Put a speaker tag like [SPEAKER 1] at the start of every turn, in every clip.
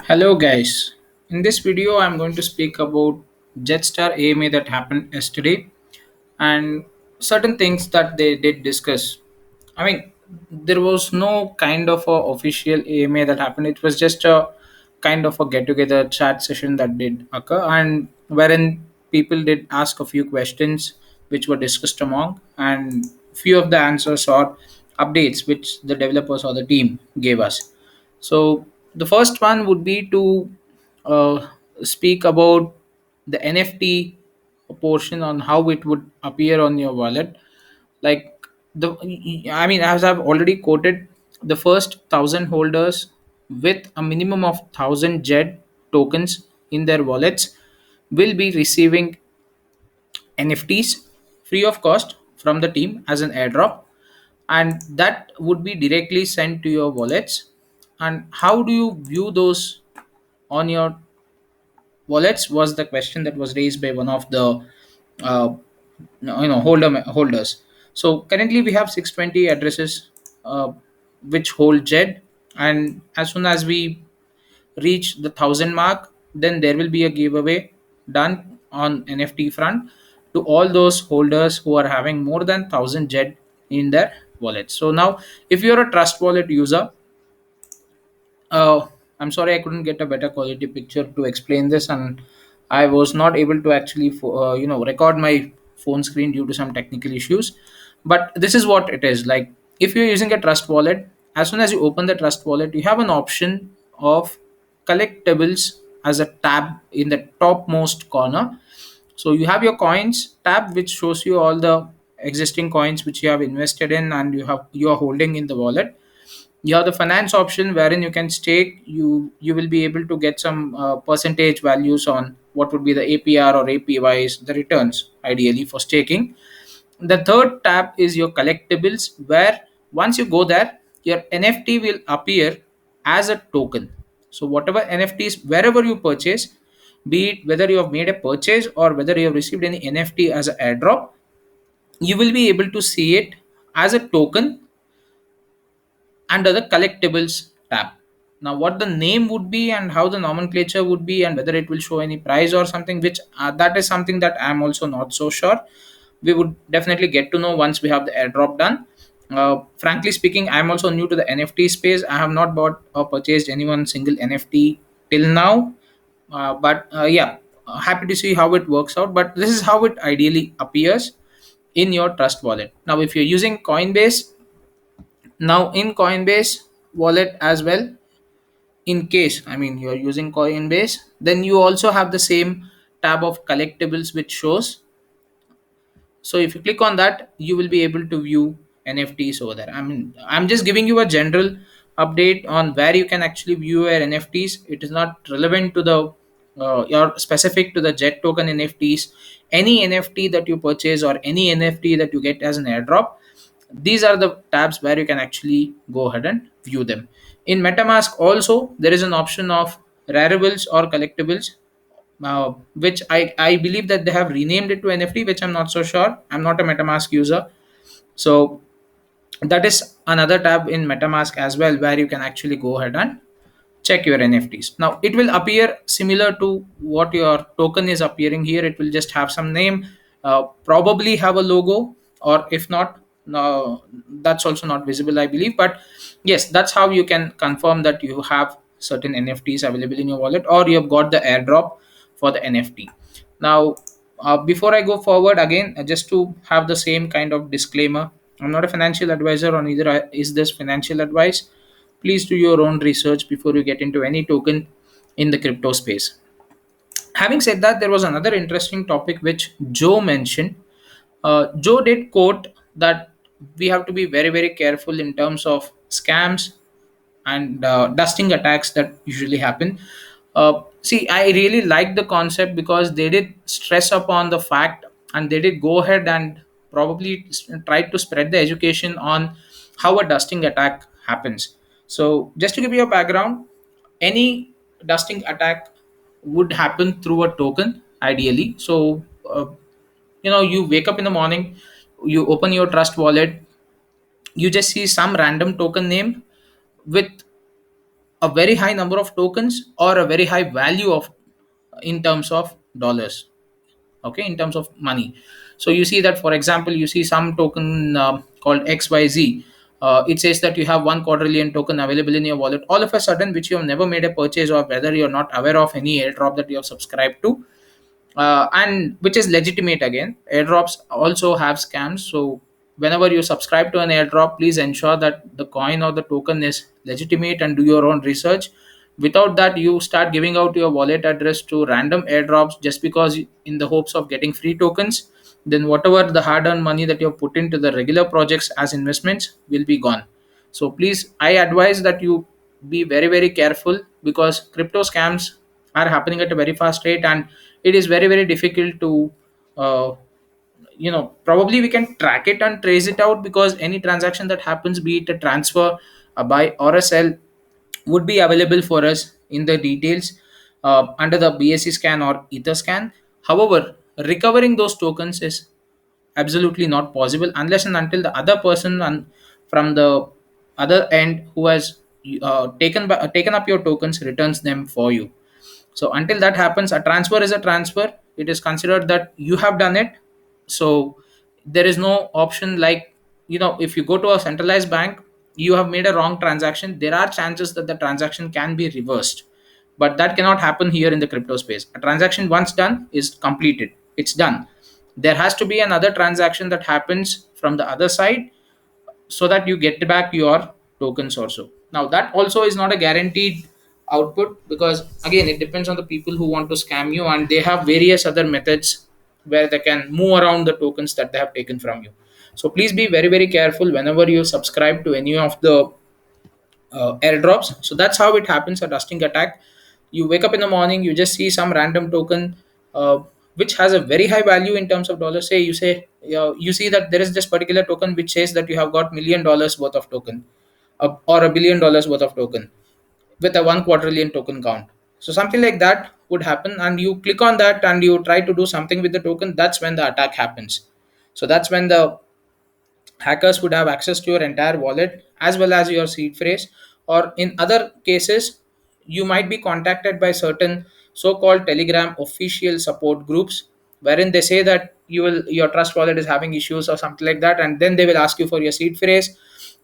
[SPEAKER 1] Hello guys. In this video I'm going to speak about JEDSTAR AMA that happened yesterday and certain things that they did discuss. I mean, there was no kind of a official AMA that happened. It was just a kind of a get together chat session that did occur and wherein people did ask a few questions which were discussed among, and few of the answers or updates which the developers or the team gave us. So the first one would be to uh, speak about the NFT portion on how it would appear on your wallet. Like the, I mean, as I've already quoted, the first 1,000 holders with a minimum of 1,000 JED tokens in their wallets will be receiving NFTs free of cost from the team as an airdrop, and that would be directly sent to your wallets. And how do you view those on your wallets was the question that was raised by one of the uh, holders. So currently we have 620 addresses which hold JED, and as soon as we reach the 1,000 mark, then there will be a giveaway done on NFT front to all those holders who are having more than 1,000 JED in their wallet. So now, if you're a Trust Wallet user, I'm sorry I couldn't get a better quality picture to explain this, and I was not able to actually record my phone screen due to some technical issues. But this is what it is like. If you're using a Trust Wallet, as soon as you open the Trust Wallet, you have an option of collectibles as a tab in the topmost corner. So you have your coins tab, which shows you all the existing coins which you have invested in and you are holding in the wallet. You have the finance option wherein you can stake. You will be able to get some percentage values on what would be the APR or APYs, the returns ideally for staking. The third tab is your collectibles, where once you go there, your NFT will appear as a token. So whatever NFTs, wherever you purchase, be it whether you have made a purchase or whether you have received any NFT as an airdrop, you will be able to see it as a token under the collectibles tab. Now, what the name would be and how the nomenclature would be, and whether it will show any price or something, which that is something that I'm also not so sure. We would definitely get to know once we have the airdrop done. Frankly speaking, I'm also new to the NFT space. I have not bought or purchased any one single NFT till now. But yeah, happy to see how it works out. But this is how it ideally appears in your Trust wallet. Now, if you're using Coinbase, now in Coinbase wallet as well, in case I mean you're using Coinbase, then you also have the same tab of collectibles which shows. So if you click on that, you will be able to view NFTs over there. I mean, I'm just giving you a general update on where you can actually view your NFTs. It is not relevant to the your specific to the Jet token NFTs. Any NFT that you purchase or any NFT that you get as an airdrop, these are the tabs where you can actually go ahead and view them. In MetaMask also there is an option of rareables or collectibles, which I believe that they have renamed it to NFT, which I'm not so sure. I'm not a MetaMask user. So that is another tab in MetaMask as well where you can actually go ahead and check your NFTs. Now it will appear similar to what your token is appearing here. It will just have some name, probably have a logo, or if not, no, that's also not visible, I believe. But yes, that's how you can confirm that you have certain NFTs available in your wallet, or you have got the airdrop for the NFT. Now, before I go forward again, just to have the same kind of disclaimer, I'm not a financial advisor, or neither is this financial advice. Please do your own research before you get into any token in the crypto space. Having said that, there was another interesting topic which Joe mentioned. Joe did quote that we have to be very, very careful in terms of scams and dusting attacks that usually happen. See, I really like the concept because they did stress upon the fact, and they did go ahead and probably try to spread the education on how a dusting attack happens. So, just to give you a background, any dusting attack would happen through a token ideally. So, you wake up in the morning, you open your Trust wallet, you just see some random token name with a very high number of tokens or a very high value of, in terms of dollars, okay, in terms of money. So you see that, for example, you see some token called XYZ. It says that you have 1 quadrillion token available in your wallet all of a sudden, which you have never made a purchase, or whether you're not aware of any airdrop that you have subscribed to, and which is legitimate. Again, airdrops also have scams, so whenever you subscribe to an airdrop, please ensure that the coin or the token is legitimate and do your own research. Without that, you start giving out your wallet address to random airdrops just because in the hopes of getting free tokens, then whatever the hard earned money that you have put into the regular projects as investments will be gone. So please, I advise that you be very very careful, because crypto scams are happening at a very fast rate, and it is very very difficult to uh, probably we can track it and trace it out, because any transaction that happens, be it a transfer, a buy or a sell, would be available for us in the details under the BSC scan or ether scan. However, recovering those tokens is absolutely not possible unless and until the other person and from the other end who has taken up your tokens returns them for you. So until that happens, a transfer is a transfer. It is considered that you have done it. So there is no option like, if you go to a centralized bank, you have made a wrong transaction, there are chances that the transaction can be reversed. But that cannot happen here in the crypto space. A transaction once done is completed. It's done. There has to be another transaction that happens from the other side, so that you get back your tokens also. Now that also is not a guaranteed output, because again it depends on the people who want to scam you, and they have various other methods where they can move around the tokens that they have taken from you. So please be very very careful whenever you subscribe to any of the airdrops. So that's how it happens, a dusting attack. You wake up in the morning, you just see some random token uh, which has a very high value in terms of dollars. Say you say, you see that there is this particular token which says that you have got $1 million worth of token, or $1 billion worth of token with a 1 quadrillion token count. So something like that would happen, and you click on that and you try to do something with the token. That's when the attack happens. So that's when the hackers would have access to your entire wallet as well as your seed phrase. Or in other cases, you might be contacted by certain so-called Telegram official support groups, wherein they say that your trust wallet is having issues or something like that, and then they will ask you for your seed phrase.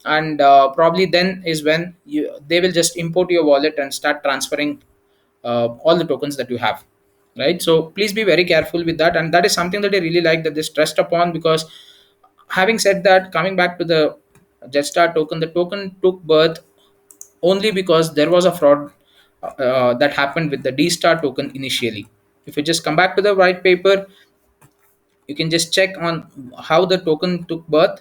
[SPEAKER 1] And probably then is when they will just import your wallet and start transferring all the tokens that you have, right? So please be very careful with that, and that is something that I really like that they stressed upon. Because having said that, coming back to the JEDSTAR token, the token took birth only because there was a fraud that happened with the D-Star token initially. If you just come back to the white paper, you can just check on how the token took birth.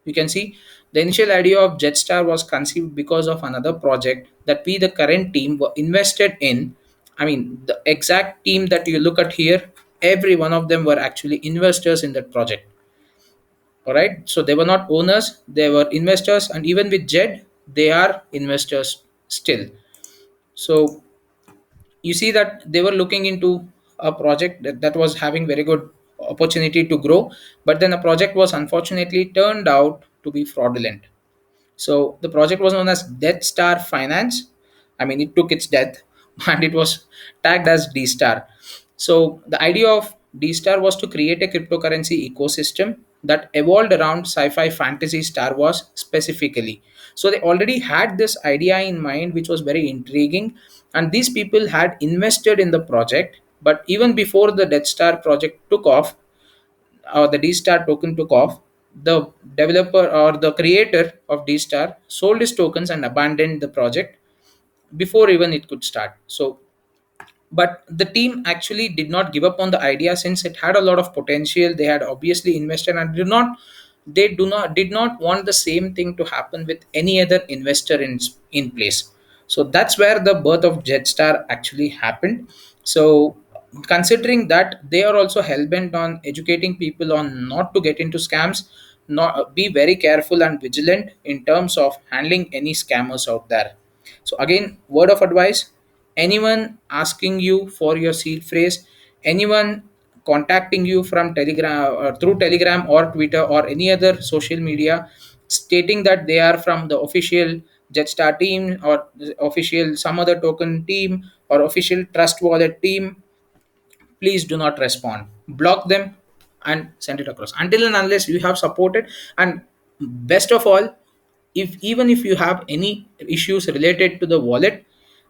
[SPEAKER 1] You can see the initial idea of JETSTAR was conceived because of another project that we, the current team, were invested in. I mean, the exact team that you look at here, every one of them were actually investors in that project. All right. So they were not owners, they were investors. And even with JED, they are investors still. So you see that they were looking into a project that was having very good opportunity to grow, but then the project was unfortunately turned out to be fraudulent. So the project was known as Death Star Finance. I mean, it took its death and it was tagged as D Star. So the idea of D Star was to create a cryptocurrency ecosystem that evolved around sci-fi fantasy Star Wars specifically. So they already had this idea in mind, which was very intriguing, and these people had invested in the project. But even before the Death Star project took off, or the D-Star token took off, the developer or the creator of D-Star sold his tokens and abandoned the project before even it could start. So but the team actually did not give up on the idea, since it had a lot of potential. They had obviously invested and did not want the same thing to happen with any other investor in place. So that's where the birth of Jetstar actually happened. So considering that, they are also hell-bent on educating people on not to get into scams, not be very careful and vigilant in terms of handling any scammers out there. So again, word of advice: anyone asking you for your seed phrase, anyone contacting you from Telegram or through Telegram or Twitter or any other social media, stating that they are from the official Jetstar team or official some other token team or official trust wallet team, please do not respond, block them and send it across until and unless you have supported. And best of all, if even if you have any issues related to the wallet,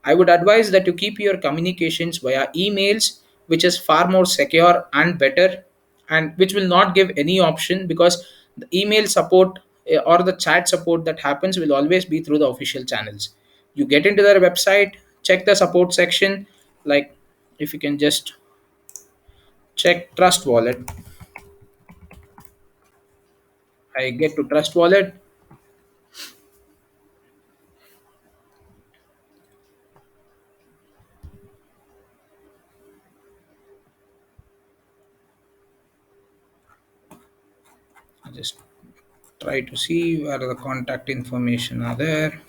[SPEAKER 1] I would advise that you keep your communications via emails, which is far more secure and better, and which will not give any option, because the email support or the chat support that happens will always be through the official channels. You get into their website, check the support section, like if you can just check trust wallet. I get to trust wallet. I just try to see where the contact information are there.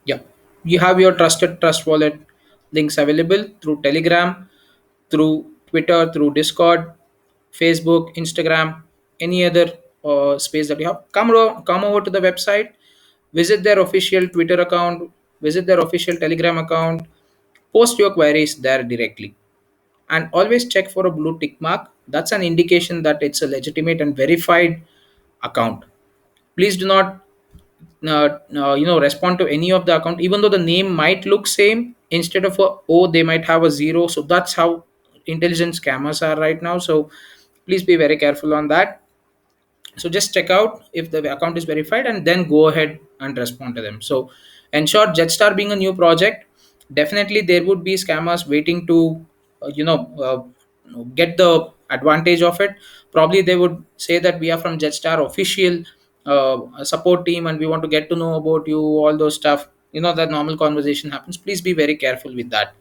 [SPEAKER 1] Yeah, you have your trusted trust wallet links available through Telegram, through Twitter, through Discord, Facebook, Instagram, any other space that you have. Come over to the website, visit their official Twitter account, visit their official Telegram account, post your queries there directly, and always check for a blue tick mark. That's an indication that it's a legitimate and verified account. Please do not respond to any of the account, even though the name might look same. Instead of a o, they might have a zero. So that's how intelligent scammers are right now. So please be very careful on that. So just check out if the account is verified and then go ahead and respond to them. So ensure Jetstar being a new project, definitely there would be scammers waiting to get the advantage of it. Probably they would say that we are from Jetstar official support team and we want to get to know about you, all those stuff. That normal conversation happens. Please be very careful with that.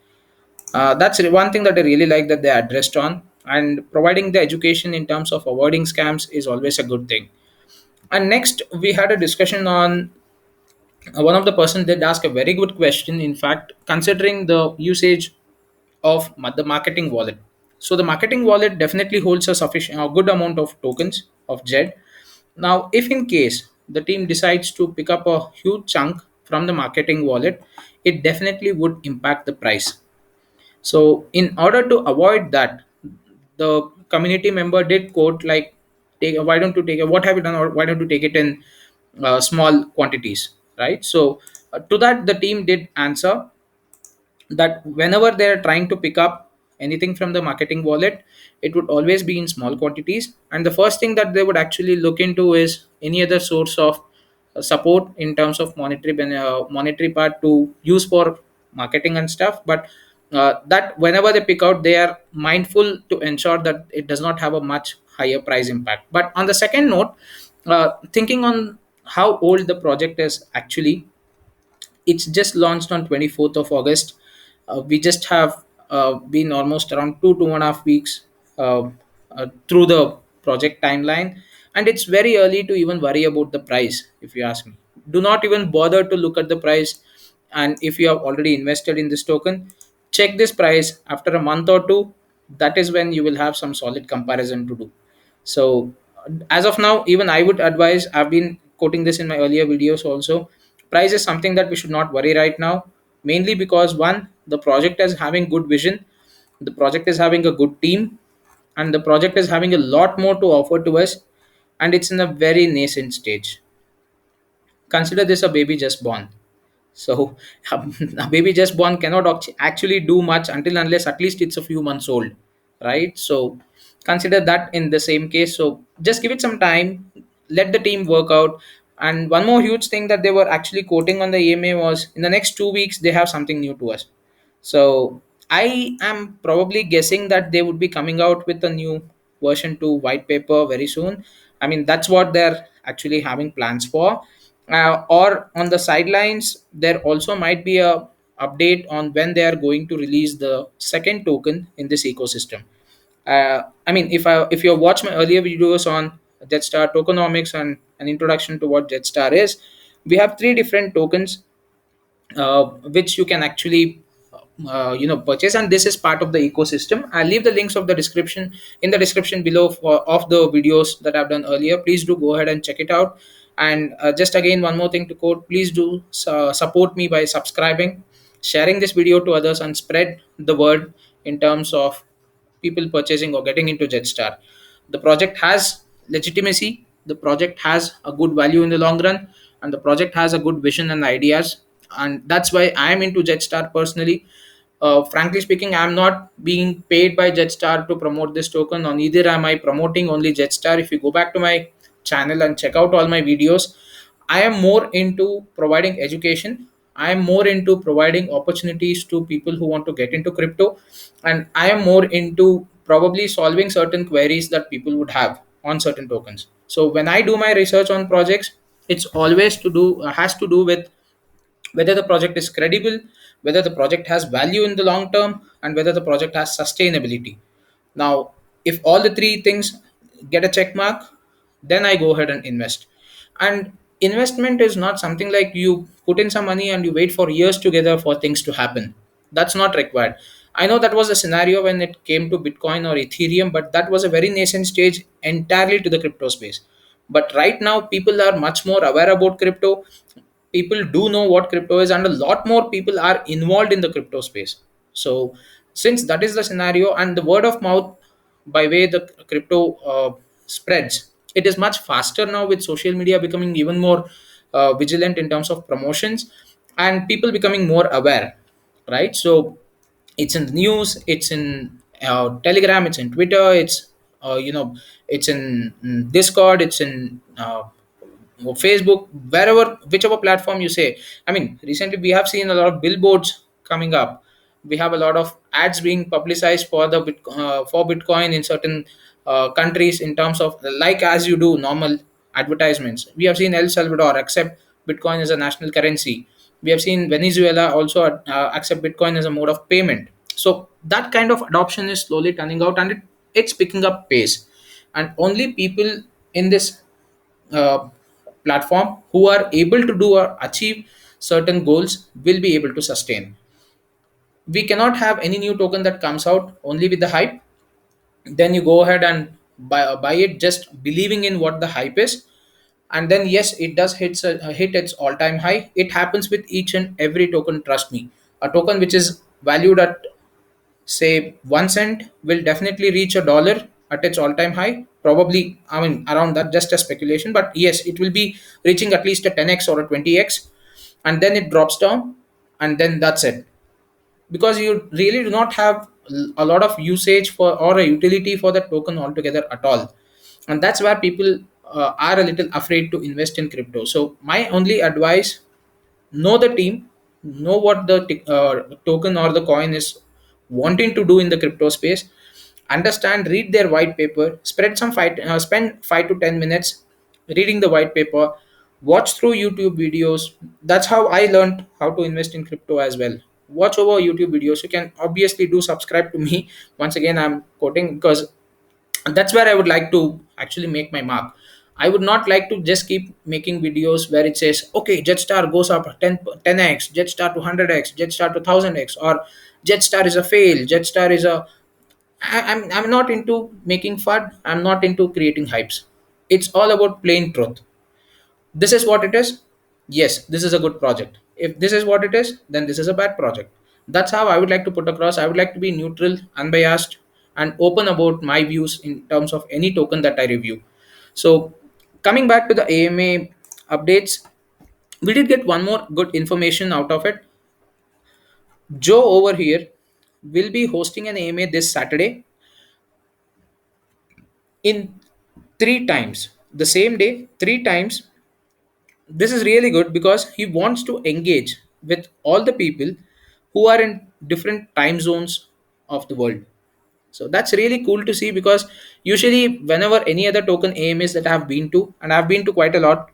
[SPEAKER 1] That's one thing that I really like that they addressed on, and providing the education in terms of avoiding scams is always a good thing. And next, we had a discussion on one of the person did ask a very good question. In fact, considering the usage of the marketing wallet, so the marketing wallet definitely holds a good amount of tokens of JED. Now, if in case the team decides to pick up a huge chunk from the marketing wallet, it definitely would impact the price. So, in order to avoid that, the community member did quote like, "Take, why don't you take it? What have you done? Or why don't you take it in small quantities?" Right. So, to that, the team did answer that whenever they're trying to pick up anything from the marketing wallet, it would always be in small quantities, and the first thing that they would actually look into is any other source of support in terms of monetary part to use for marketing and stuff. But that whenever they pick out, they are mindful to ensure that it does not have a much higher price impact. But on the second note, thinking on how old the project is actually, it's just launched on 24th of August. We just have been almost around 2.5 weeks uh, through the project timeline, and it's very early to even worry about the price. If you ask me, do not even bother to look at the price. And if you have already invested in this token, check this price after a month or two. That is when you will have some solid comparison to do. So as of now, even I would advise, I've been quoting this in my earlier videos also, price is something that we should not worry right now, mainly because one, the project is having good vision, the project is having a good team, and the project is having a lot more to offer to us, and it's in a very nascent stage. Consider this a baby just born. So a baby just born cannot actually do much until unless at least it's a few months old, right? So consider that in the same case. So just give it some time, let the team work out. And one more huge thing that they were actually quoting on the EMA was in the next 2 weeks they have something new to us. So I am probably guessing that they would be coming out with a new version 2 white paper very soon. I mean, that's what they're actually having plans for. Or on the sidelines, there also might be a update on when they are going to release the second token in this ecosystem. I mean, if you watch my earlier videos on Jetstar tokenomics and an introduction to what Jetstar is, we have three different tokens which you can actually purchase, and this is part of the ecosystem. I'll leave the links of the description in the description below of the videos that I've done earlier. Please do go ahead and check it out. And just again, one more thing to quote: please do support me by subscribing, sharing this video to others, and spread the word in terms of people purchasing or getting into Jetstar. The project has legitimacy, the project has a good value in the long run, and the project has a good vision and ideas. And that's why I am into Jetstar personally. Frankly speaking, I'm not being paid by Jetstar to promote this token, or neither am I promoting only Jetstar. If you go back to my channel and check out all my videos, I am more into providing education. I am more into providing opportunities to people who want to get into crypto, and I am more into probably solving certain queries that people would have on certain tokens. So when I do my research on projects, it's always to do has to do with whether the project is credible, whether the project has value in the long term, and whether the project has sustainability. Now, if all the three things get a check mark, then I go ahead and invest. And investment is not something like you put in some money and you wait for years together for things to happen. That's not required. I know that was a scenario when it came to Bitcoin or Ethereum, but that was a very nascent stage entirely to the crypto space. But right now, people are much more aware about crypto. People do know what crypto is, and a lot more people are involved in the crypto space. So since that is the scenario, and the word of mouth by way the crypto spreads, it is much faster now, with social media becoming even more vigilant in terms of promotions, and people becoming more aware, right? So it's in the news, it's in Telegram, it's in Twitter, it's it's in Discord, it's in Facebook, wherever, whichever platform you say. I mean, recently we have seen a lot of billboards coming up. We have a lot of ads being publicized for the for Bitcoin in certain countries, in terms of like as you do normal advertisements. We have seen El Salvador accept Bitcoin as a national currency. We have seen Venezuela also accept Bitcoin as a mode of payment. So that kind of adoption is slowly turning out, and it's picking up pace. And only people in this uh, platform who are able to do or achieve certain goals will be able to sustain. We cannot have any new token that comes out only with the hype. Then you go ahead and buy it just believing in what the hype is, and then yes, it does hit its all-time high. It happens with each and every token, trust me. A token which is valued at say 1 cent will definitely reach $1 at its all-time high, probably, I mean, around that, just a speculation, but yes, it will be reaching at least a 10x or a 20x, and then it drops down, and then that's it. Because you really do not have a lot of usage for or a utility for the token altogether at all. And that's where people are a little afraid to invest in crypto. So my only advice: know the team, know what the token or the coin is wanting to do in the crypto space, understand, read their white paper, spend 5 to 10 minutes reading the white paper, watch through YouTube videos. That's how I learned how to invest in crypto as well. Watch over YouTube videos. You can obviously do subscribe to me. Once again, I'm quoting because that's where I would like to actually make my mark. I would not like to just keep making videos where it says, okay, Jetstar goes up 10x, Jetstar to 100x, Jetstar to 1000x, or Jetstar is a fail, Jetstar is a. I'm not into making fun. I'm not into creating hypes. It's all about plain truth. This is what it is. Yes, this is a good project. If this is what it is, then this is a bad project. That's how I would like to put across. I would like to be neutral, unbiased, and open about my views in terms of any token that I review. So coming back to the AMA updates, we did get one more good information out of it. Joe over here will be hosting an AMA this Saturday in 3 times, the same day, 3 times. This is really good because he wants to engage with all the people who are in different time zones of the world. So that's really cool to see, because usually whenever any other token AMAs that I have been to, and I've been to quite a lot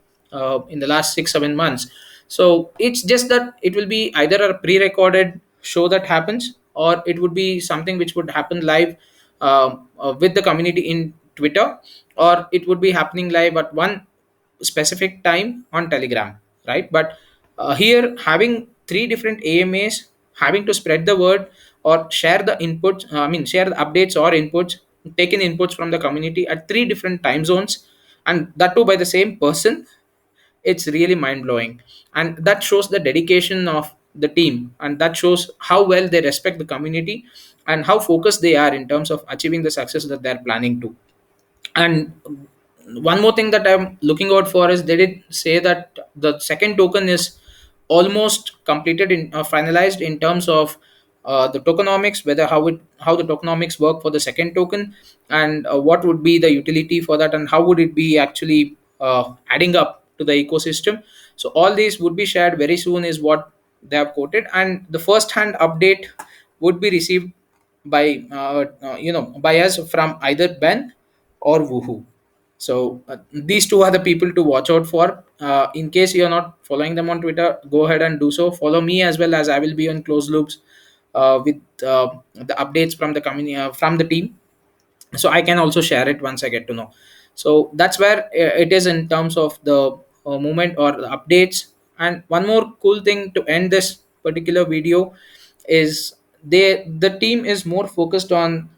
[SPEAKER 1] in the last 6 7 months, so it's just that it will be either a pre-recorded show that happens, or it would be something which would happen live with the community in Twitter, or it would be happening live at one specific time on Telegram, right? But here having three different AMAs having to spread the word or share the inputs, share the updates or inputs, taken inputs from the community at three different time zones, and that too by the same person. It's really mind blowing. And that shows the dedication of the team, and that shows how well they respect the community and how focused they are in terms of achieving the success that they're planning to. And one more thing that I'm looking out for is they did say that the second token is almost completed in finalized in terms of the tokenomics, whether how the tokenomics work for the second token, and what would be the utility for that, and how would it be actually adding up to the ecosystem. So all these would be shared very soon is what they have quoted, and the first hand update would be received by by us from either Ben or Woohoo. So these two are the people to watch out for. In case you are not following them on Twitter, go ahead and do so. Follow me as well, as I will be on close loops with the updates from the community, from the team, so I can also share it once I get to know. So that's where it is in terms of the movement or the updates. And one more cool thing to end this particular video is the team is more focused on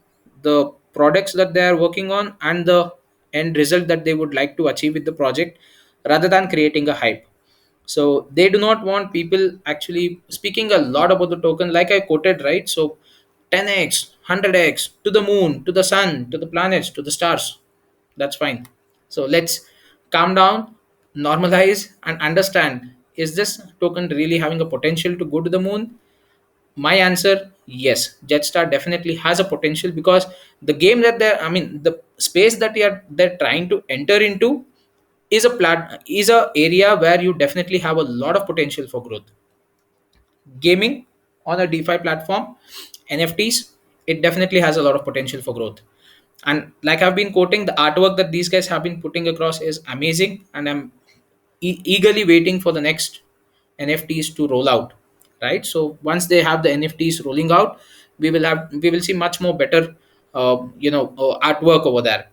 [SPEAKER 1] the products that they are working on and the end result that they would like to achieve with the project, rather than creating a hype. So they do not want people actually speaking a lot about the token, like I quoted, right? So 10x, 100x, to the moon, to the sun, to the planets, to the stars. That's fine. So let's calm down, normalize, and understand, is this token really having a potential to go to the moon? My answer, yes. Jetstar definitely has a potential, because the game that the space that they're trying to enter into is a area where you definitely have a lot of potential for growth. Gaming on a DeFi platform, NFTs, it definitely has a lot of potential for growth. And like I've been quoting, the artwork that these guys have been putting across is amazing, and I'm eagerly waiting for the next NFTs to roll out. Right. So once they have the NFTs rolling out, we will see much more better, artwork over there.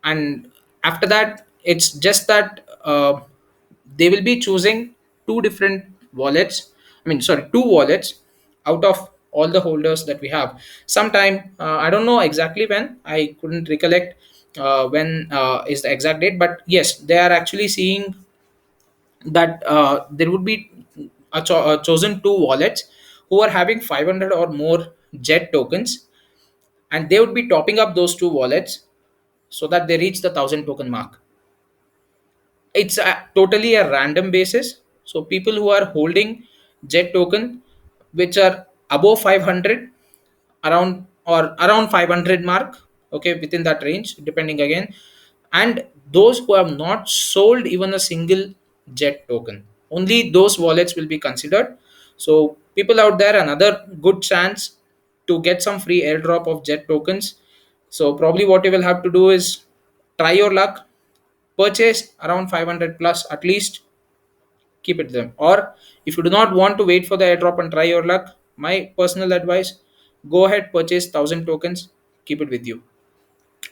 [SPEAKER 1] And after that, it's just that they will be choosing two different wallets, two wallets out of all the holders that we have. Sometime, I don't know exactly when, I couldn't recollect when is the exact date, but yes, they are actually seeing that there would be chosen two wallets who are having 500 or more jet tokens, and they would be topping up those two wallets so that they reach the 1,000 token mark. It's totally a random basis. So people who are holding jet token which are above 500, around 500 mark, okay, within that range, depending again, and those who have not sold even a single jet token, only those wallets will be considered. So people out there, another good chance to get some free airdrop of jet tokens. So probably what you will have to do is try your luck, purchase around 500 plus at least, keep it them. Or if you do not want to wait for the airdrop and try your luck, my personal advice, go ahead, purchase 1,000 tokens, keep it with you.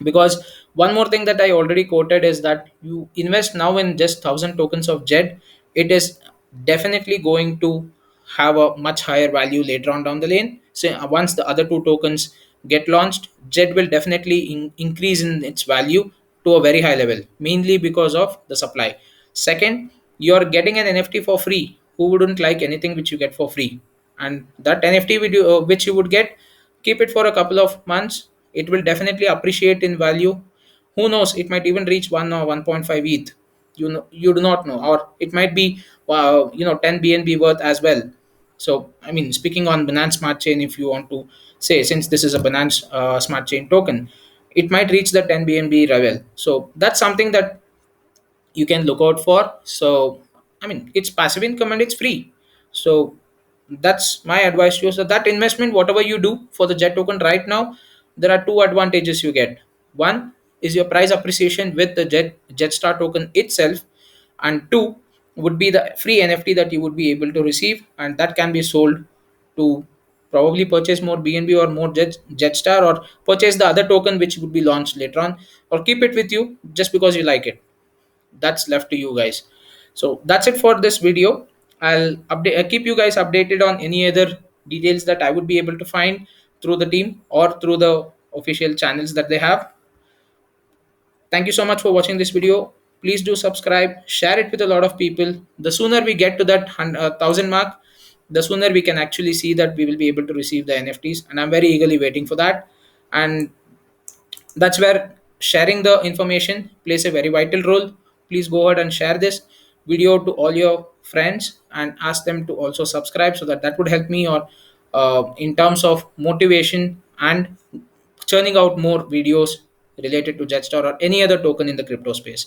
[SPEAKER 1] Because one more thing that I already quoted is that you invest now in just 1,000 tokens of JED, it is definitely going to have a much higher value later on down the lane. So once the other two tokens get launched, JED will definitely increase in its value to a very high level, mainly because of the supply. Second, you're getting an NFT for free. Who wouldn't like anything which you get for free? And that NFT which you would get, keep it for a couple of months, it will definitely appreciate in value. Who knows, it might even reach 1 or 1.5 ETH. You do not know, or it might be 10 BNB worth as well. So speaking on Binance Smart Chain, if you want to say, since this is a Binance Smart Chain token, it might reach the 10 BNB level. So that's something that you can look out for. So it's passive income and it's free. So that's my advice to you. So that investment, whatever you do for the jet token right now, there are two advantages you get. One is your price appreciation with the Jetstar token itself, and two would be the free NFT that you would be able to receive, and that can be sold to probably purchase more BNB or more Jetstar, or purchase the other token which would be launched later on, or keep it with you just because you like it. That's left to you guys. So that's it for this video. I'll update keep you guys updated on any other details that I would be able to find through the team or through the official channels that they have. Thank you so much for watching this video. Please do subscribe, share it with a lot of people. The sooner we get to that 1,000 mark, the sooner we can actually see that we will be able to receive the NFTs. And I'm very eagerly waiting for that. And that's where sharing the information plays a very vital role. Please go ahead and share this video to all your friends and ask them to also subscribe, so that that would help me or in terms of motivation and churning out more videos related to Jetstar or any other token in the crypto space.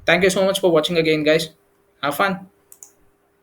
[SPEAKER 1] Thank you so much for watching again, guys. Have fun.